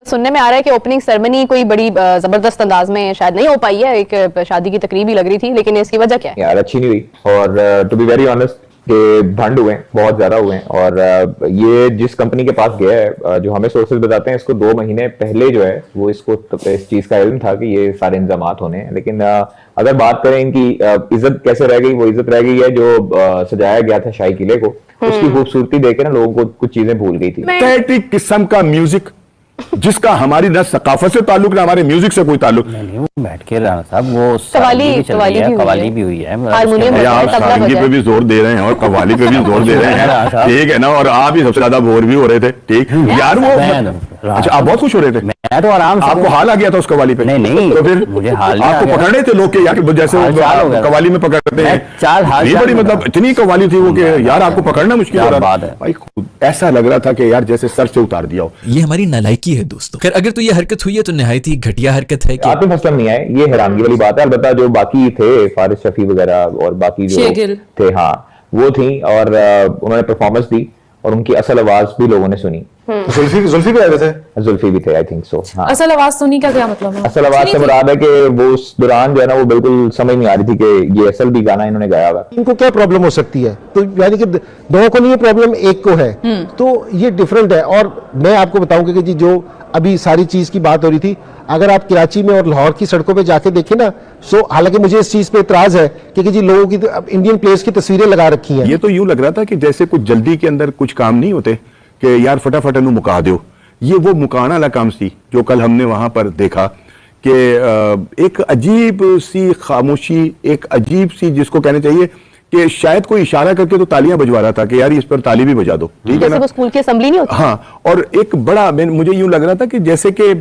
सुनने में आ रहा है कि ओपनिंग सेरेमनी कोई बड़ी जबरदस्त अंदाज में शायद नहीं हो पाई है, एक शादी की तकरीब ही लग रही थी, लेकिन इसकी वजह क्या है? यार अच्छी नहीं हुई और टू बी वेरी ऑनेस्ट के भंड हुए बहुत ज्यादा हुए हैं। और ये जिस कंपनी के पास गया है, जो हमें सोर्सेज बताते हैं, इसको 2 महीने पहले जो है वो इसको इस चीज का इल्म था कि ये सारे इंतजामात होने हैं। लेकिन अगर बात करें इनकी इज्जत कैसे रह गई, वो इज्जत रह गई है जो सजाया गया था शाही किले को, उसकी खूबसूरती देख के ना लोगों को कुछ चीजें भूल गई थी। पैट्रिक किस्म का म्यूजिक जिसका हमारी न सकाफत से ताल्लुक ना हमारे म्यूजिक से कोई ताल्लुक नहीं। वो बैठ के राणा साहब वो कवाली भी हुई है, हारमोनियम पे भी जोर दे रहे हैं और कव्वाली पे भी जोर दे रहे हैं, ठीक है ना। और आप ही सबसे ज्यादा बोर भी हो रहे थे, ठीक यार। वो अच्छा, आप बहुत खुश हो रहे थे। मैं तो आराम से, आपको हाल आ गया था उस कवाली पे? नहीं तो फिर मुझे हाल आपको पकड़ने थे लोग के यार, जैसे वो कवाली में पकड़ते हैं। 4 हाल ये बड़ी मतलब इतनी कवाली थी वो कि यार आपको पकड़ना मुश्किल हो रहा था भाई। ऐसा लग रहा था कि यार जैसे सर से उतार दिया हो। ये हमारी नालायकी है दोस्तों। खैर अगर तो ये हरकत हुई है तो निहायत ही घटिया हरकत है। आतिफ असलम नहीं आए, ये हैरानगी वाली बात है। अलबत्ता जो बाकी थे फारिस शफी वगैरह और बाकी जो थे, हाँ वो थी और उन्होंने परफॉर्मेंस दी और उनकी असल आवाज भी लोगों ने सुनी। जुल्फी भी आए थे? जुल्फी भी थे, आई थिंक सो। हाँ, असल आवाज सुनी का क्या मतलब है? असल आवाज से मुराद है कि वो उस दौरान जो है ना वो बिल्कुल समझ नहीं आ रही थी कि ये असल भी गाना इन्होंने गाया हुआ। इनको क्या प्रॉब्लम हो सकती है? तो यानी कि दोनों को नहीं, प्रॉब्लम एक को है, तो ये डिफरेंट है। और मैं आपको बताऊंगा कि जी जो अभी सारी चीज की बात हो रही थी, अगर आप कराची में और लाहौर की सड़कों पे जाके देखें ना, सो हालांकि मुझे इस चीज पे इतराज है कि जी लोगों की इंडियन प्लेयर्स की तस्वीरें लगा रखी हैं। ये तो यूं लग रहा था कि जैसे कुछ जल्दी के अंदर कुछ काम नहीं होते कि यार फटाफट इन्हें मुका दो। ये वो मुकाना वाला काम सी जो कल हमने वहां पर देखा कि एक अजीब सी खामोशी, एक अजीब सी जिसको कहना चाहिए कि शायद कोई इशारा करके तो तालियां बजवा रहा था कि यार इस पर ताली भी बजा दो, ठीक है ना। स्कूल की असेंबली नहीं होती। हाँ, और एक बड़ा मुझे यूं लग रहा था कि जैसे कि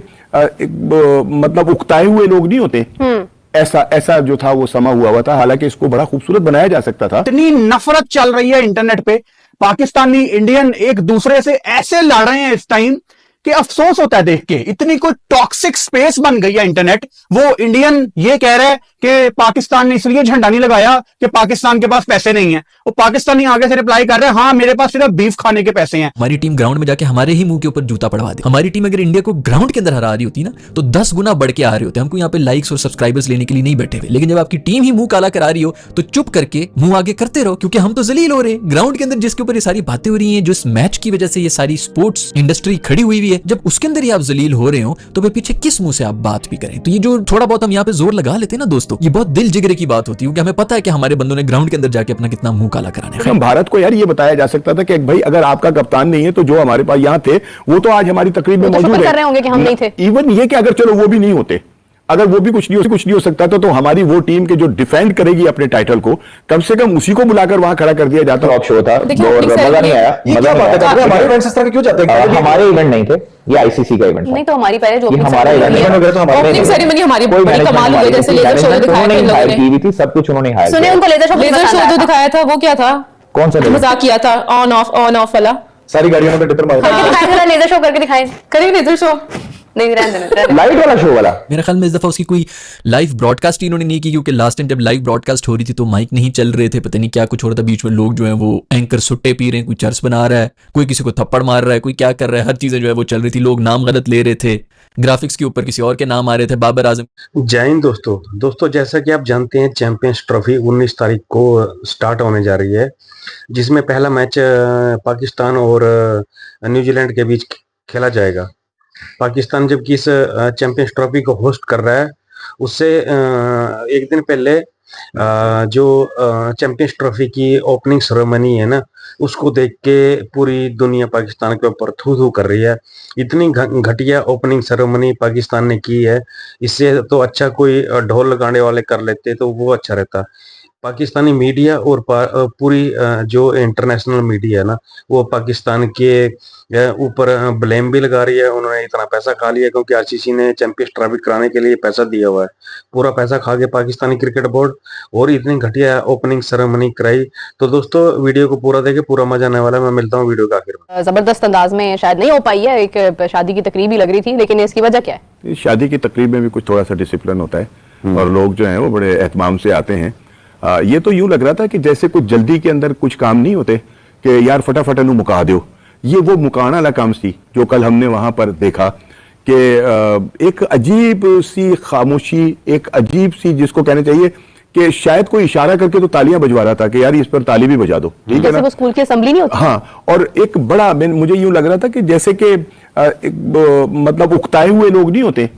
मतलब उकताए हुए लोग नहीं होते, ऐसा जो था वो समा हुआ था। हालांकि इसको बड़ा खूबसूरत बनाया जा सकता था। इतनी नफरत चल रही है इंटरनेट पे, पाकिस्तानी इंडियन एक दूसरे से ऐसे लड़ रहे हैं इस टाइम कि अफसोस होता है देख के। इतनी कोई टॉक्सिक स्पेस बन गई है इंटरनेट। वो इंडियन ये कह रहा है कि पाकिस्तान ने इसलिए झंडा नहीं लगाया कि पाकिस्तान के पास पैसे नहीं है। वो पाकिस्तानी आगे से रिप्लाई कर रहे हैं, हाँ मेरे पास सिर्फ बीफ खाने के पैसे हैं। हमारी टीम ग्राउंड में जाके हमारे ही मुंह के ऊपर जूता पड़वा दे। हमारी टीम अगर इंडिया को ग्राउंड के अंदर हरा रही होती ना तो 10 गुना बढ़ के आ रहे होते। हमको यहाँ पे लाइक्स और सब्सक्राइबर्स लेने के लिए नहीं बैठे हुए। लेकिन जब आपकी टीम ही मुंह काला करा रही हो तो चुप करके मुंह आगे करते रहो, क्योंकि हम तो जलील हो रहे हैं ग्राउंड के अंदर। जिसके ऊपर ये सारी बातें हो रही हैं, जो इस मैच की वजह से ये सारी स्पोर्ट्स इंडस्ट्री खड़ी हुई है, जब उसके अंदर आप जलील हो रहे हो तो फिर पीछे किस मुंह से आप बात भी करें। तो ये जो थोड़ा बहुत हम यहाँ पे जोर लगा लेते हैं ना दोस्तों, ये बहुत दिल जिगरे की बात होती है, क्योंकि हमें पता है कि हमारे बंदों ने ग्राउंड के अंदर जाके अपना कितना मुंह काला कराना है। भारत को यार ये बताया जा सकता था कि भाई अगर आपका कप्तान नहीं है तो जो हमारे पास यहाँ थे वो तो आज हमारी तकरीब में मौजूद कर रहे होंगे कि हम नहीं थे। इवन ये कि अगर चलो वो भी नहीं होते, अगर वो भी कुछ नहीं हो सकता तो हमारी वो टीम के जो डिफेंड करेगी अपने टाइटल को, कम से कम उसी को बुलाकर वहां खड़ा कर दिया जाता। टॉप शो था, मजा नहीं आया। हमारे इवेंट्स इस तरह के क्यों जाते हैं? हमारे इवेंट नहीं थे, ये आईसीसी का इवेंट नहीं तो हमारी पहले जो हमारा ओपनिंग सेरेमनी हमारी बड़ी कमाल हुई, जैसे लेजर शो जो दिखाया था इन लोगों ने, थी, सब कुछ उन्होंने हायर सुने उनको लेजर शो जो दिखाया था वो क्या था? कौन सा मजाक किया था, ऑन ऑफ वाला। सारी गाड़ियों में टिटर मार दिखाया, लेजर शो करके दिखाएं। करेंगे लेजर शो? नहीं, लाइट वाला शो वाला। मेरे ख्याल में इस दफा उसकी कोई लाइव ब्रॉडकास्ट इन्होंने नहीं की, क्योंकि लास्ट टाइम जब लाइव ब्रॉडकास्ट हो रही थी तो माइक नहीं चल रहे थे, पता नहीं क्या कुछ हो रहा था बीच में। लोग जो है वो एंकर सुट्टे पी रहे हैं, कोई चर्च बना रहा है, कोई किसी को थप्पड़ मार रहा है, कोई क्या कर रहा है, हर चीजें जो है वो चल रही थी। लोग नाम गलत ले रहे थे, ग्राफिक्स के ऊपर किसी और के नाम आ रहे थे, बाबर आजम। जय हिंद दोस्तों, जैसा कि आप जानते हैं चैंपियंस ट्रॉफी 19 तारीख को स्टार्ट होने जा रही है, जिसमें पहला मैच पाकिस्तान और न्यूजीलैंड के बीच खेला जाएगा। पाकिस्तान जबकि इस चैंपियंस ट्रॉफी को होस्ट कर रहा है, उससे एक दिन पहले जो चैंपियंस ट्रॉफी की ओपनिंग सेरेमनी है ना, उसको देख के पूरी दुनिया पाकिस्तान के ऊपर थू थू कर रही है। इतनी घटिया ओपनिंग सेरेमनी पाकिस्तान ने की है, इससे तो अच्छा कोई ढोल लगाने वाले कर लेते तो वो अच्छा रहता। पाकिस्तानी मीडिया और पूरी जो इंटरनेशनल मीडिया है ना, वो पाकिस्तान के ऊपर ब्लेम भी लगा रही है। उन्होंने इतना पैसा खा लिया क्योंकि आईसीसी ने चैंपियंस ट्रॉफी कराने के लिए पैसा दिया हुआ है, पूरा पैसा खा के पाकिस्तानी क्रिकेट बोर्ड, और इतनी घटिया ओपनिंग सेरेमनी कराई। तो दोस्तों वीडियो को पूरा देखे, पूरा मजा आने वाला है। मैं मिलता हूँ वीडियो के आखिर में। जबरदस्त अंदाज में शायद नहीं हो पाई है, एक शादी की तकरीब ही लग रही थी, लेकिन इसकी वजह क्या है? शादी की तकरीब में भी कुछ थोड़ा सा डिसिप्लिन होता है और लोग जो है वो बड़े एहतमाम से आते हैं। ये तो यूं लग रहा था कि जैसे कुछ जल्दी के अंदर कुछ काम नहीं होते कि यार फटाफट इन्हें मुका दो। ये वो मुकाना वाला काम सी जो कल हमने वहां पर देखा कि एक अजीब सी खामोशी, एक अजीब सी जिसको कहना चाहिए कि शायद कोई इशारा करके तो तालियां बजवा रहा था कि यार इस पर ताली भी बजा दो, ठीक है ना। वो स्कूल की असेंबली नहीं होती। हाँ, और एक बड़ा मुझे यूं लग रहा था कि जैसे कि मतलब उकताए हुए लोग नहीं होते,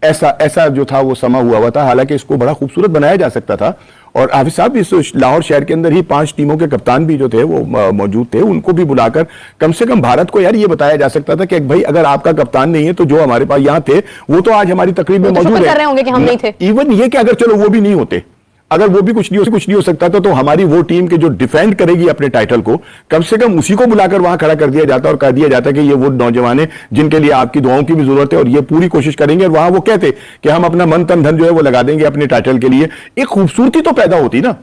ऐसा जो था वो समा हुआ था। हालांकि इसको बड़ा खूबसूरत बनाया जा सकता था। और हाफिज साहब इस लाहौर शहर के अंदर ही 5 टीमों के कप्तान भी जो थे वो मौजूद थे, उनको भी बुलाकर कम से कम भारत को यार ये बताया जा सकता था कि भाई अगर आपका कप्तान नहीं है तो जो हमारे पास यहाँ थे वो तो आज हमारी तकरीब में मौजूद कर रहे होंगे कि हम नहीं थे। इवन ये कि अगर चलो वो भी नहीं होते, अगर वो भी कुछ नहीं हो सकता था, तो हमारी वो टीम के जो डिफेंड करेगी अपने टाइटल को, कम से कम उसी को बुलाकर वहां खड़ा कर दिया जाता और कह दिया जाता कि ये वो नौजवान है जिनके लिए आपकी दुआओं की भी जरूरत है और ये पूरी कोशिश करेंगे। और वहां वो कहते कि हम अपना मन तन धन जो है वो लगा देंगे अपने टाइटल के लिए। एक खूबसूरती तो पैदा होती ना,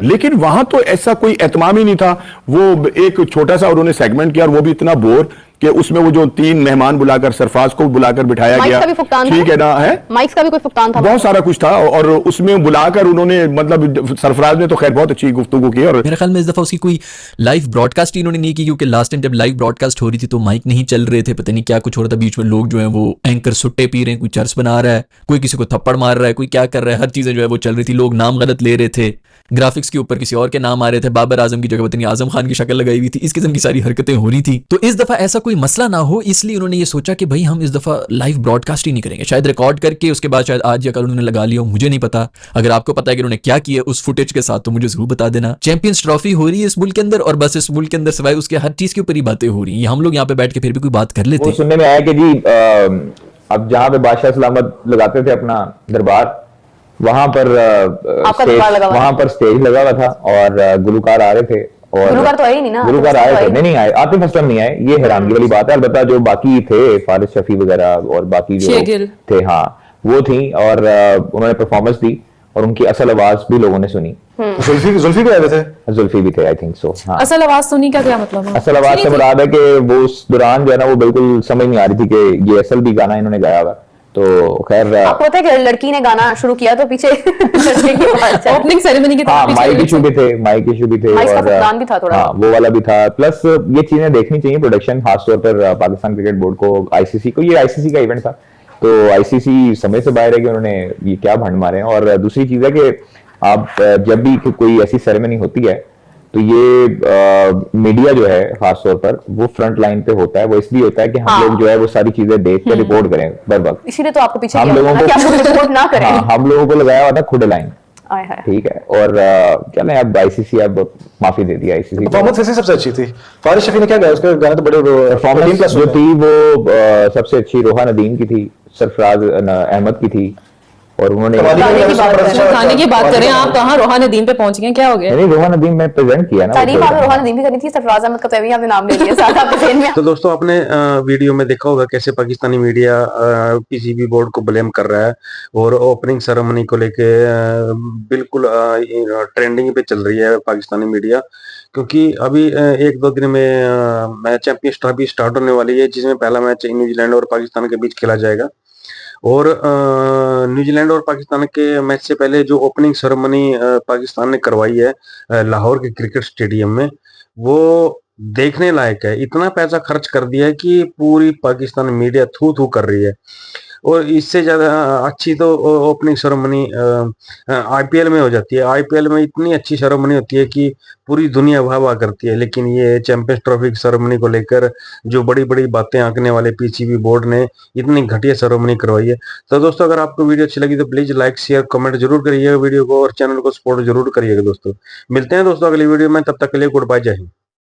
लेकिन वहां तो ऐसा कोई एहतमाम ही नहीं था। वो एक छोटा सा उन्होंने सेगमेंट किया और वो भी इतना बोर कि उसमें वो जो 3 मेहमान बुलाकर सरफराज को बुलाकर बिठाया गया, ठीक है ना, है माइक्स का भी कोई फुकतान था, बहुत सारा कुछ था। और उसमें बुलाकर उन्होंने मतलब सरफराज ने तो खैर बहुत अच्छी गुफ्तगू की। और मेरे ख्याल में इस दफा उसकी कोई लाइव ब्रॉडकास्ट इन्होंने नहीं की, क्योंकि लास्ट टाइम जब लाइव ब्रॉडकास्ट हो रही थी तो माइक नहीं चल रहे थे, पता नहीं क्या कुछ हो रहा था बीच में। लोग जो है वो एंकर सुट्टे पी रहे हैं, कोई चर्च बना रहा है, कोई किसी को थप्पड़ मार रहा है, कोई क्या कर रहा है, हर चीजें जो है वो चल रही थी। लोग नाम गलत ले रहे थे, ग्राफिक्स के ऊपर किसी और के नाम आ रहे थे, बाबर आजम की जगह पता नहीं आजम खान की शक्ल लगाई हुई थी। इस किस्म की सारी हरकतें हो रही थी। तो इस दफा ऐसा कोई मसला ना हो, इसलिए उन्होंने ये सोचा कि भाई हम इस दफा लाइव ब्रॉडकास्ट ही नहीं करेंगे, शायद रिकॉर्ड करके उसके बाद शायद आज या कल उन्होंने लगा लिया, मुझे नहीं पता। अगर आपको पता है कि उन्होंने क्या किया उस फुटेज के साथ तो मुझे जरूर बता देना। चैंपियंस ट्रॉफी हो रही है इस मुल्क के अंदर, और बस इस मुल्क के अंदर सिवाय उसके हर चीज के ऊपर ही बातें हो रही हैं। हम लोग यहाँ पे बैठ के फिर भी कोई बात कर लेते। सुनने में आया कि जी अब जहाँ पे बादशाह सलामत लगाते थे अपना दरबार, वहां पर स्टेज लगा हुआ था और गुलकार आ रहे थे। और गुलकार तो आए ही नहीं ना, गुलकार आए थे, नहीं आए, आतिफ असलम नहीं आए, ये हैरानगी वाली बात है। अलबत्ता जो बाकी थे फारिस शफी वगैरह और बाकी जो थे, हाँ वो थी, और उन्होंने परफॉर्मेंस दी और उनकी असल आवाज भी लोगों ने सुनी। जुल्फी भी आए थे, जुल्फी भी थे, आई थिंक सो। हाँ, असल आवाज सुनी का क्या मतलब है? असल आवाज से मुराद है कि वो उस दौरान जो है ना वो बिल्कुल समझ नहीं आ रही थी कि ये असल भी गाना इन्होंने गाया हुआ। तो खैर आपको पता है कि लड़की ने गाना शुरू किया तो पीछे ओपनिंग सेरेमनी की हाँ, माइक इशू भी थे, और भी था थोड़ा, हाँ वो वाला भी था। प्लस ये चीजें देखनी चाहिए प्रोडक्शन, खासतौर पर पाकिस्तान क्रिकेट बोर्ड को, आईसीसी को। ये आईसीसी का इवेंट था तो आईसीसी समय से बाहर है कि उन्होंने ये क्या भंड मारे हैं। और दूसरी चीज है कि आप जब भी कोई ऐसी सेरेमनी होती है तो ये मीडिया जो है खासतौर पर वो फ्रंट लाइन पे होता है। वो इसलिए होता है कि हम लोग जो है वो सारी चीजें देख के रिपोर्ट करें बर वक्त। इसीलिए तो आपको पीछे हम लोगों को रिपोर्ट ना करें। हाँ, हम लोगों को लगाया हुआ था खुले लाइन, ठीक है। और चलें अब आईसीसी अब माफी दे दी। आईसीसी परफॉर्मेंस ऐसे सबसे अच्छी थी। फारिस शफी ने क्या गाया, उसका गाना तो बड़े परफॉर्मेंस जो थी वो सबसे अच्छी रोहा नदीम की थी, सरफराज अहमद की थी। और उन्होंने गाने की बात करें, आप कहाँ रोहा नदीम पे पहुंच गए, क्या हो गया? नहीं, रोहा नदीम में प्रेजेंट किया ना, तारीफ आपने रोहा नदीम भी करनी थी, सरफराज अहमद का तो अभी आपने नाम ले लिया साथ आपके ज़हन में। तो दोस्तों आपने वीडियो में देखा होगा कैसे पाकिस्तानी मीडिया पीसीबी बोर्ड को ब्लेम कर रहा है और ओपनिंग सेरेमनी को लेके बिल्कुल ट्रेंडिंग पे चल रही है पाकिस्तानी मीडिया। क्योंकि अभी 1-2 दिन में मैच चैंपियंस ट्रॉफी स्टार्ट होने वाली है, जिसमें पहला मैच न्यूजीलैंड और पाकिस्तान के बीच खेला जाएगा। और न्यूजीलैंड और पाकिस्तान के मैच से पहले जो ओपनिंग सेरेमनी पाकिस्तान ने करवाई है लाहौर के क्रिकेट स्टेडियम में, वो देखने लायक है। इतना पैसा खर्च कर दिया है कि पूरी पाकिस्तान मीडिया थू थू कर रही है। और इससे ज्यादा अच्छी तो ओपनिंग सेरेमनी आईपीएल में हो जाती है। आईपीएल में इतनी अच्छी सेरेमनी होती है कि पूरी दुनिया वाह वाह करती है। लेकिन ये चैंपियंस ट्रॉफी की सेरेमनी को लेकर जो बड़ी बड़ी बातें आंकने वाले पीसीबी बोर्ड ने इतनी घटिया सेरेमनी करवाई है। तो दोस्तों अगर आपको वीडियो अच्छी लगी तो प्लीज लाइक शेयर कमेंट जरूर करिएगा वीडियो को, और चैनल को सपोर्ट जरूर करिएगा। दोस्तों मिलते हैं दोस्तों अगली वीडियो में, तब तक के लिए गुड बाय, जय हिंद।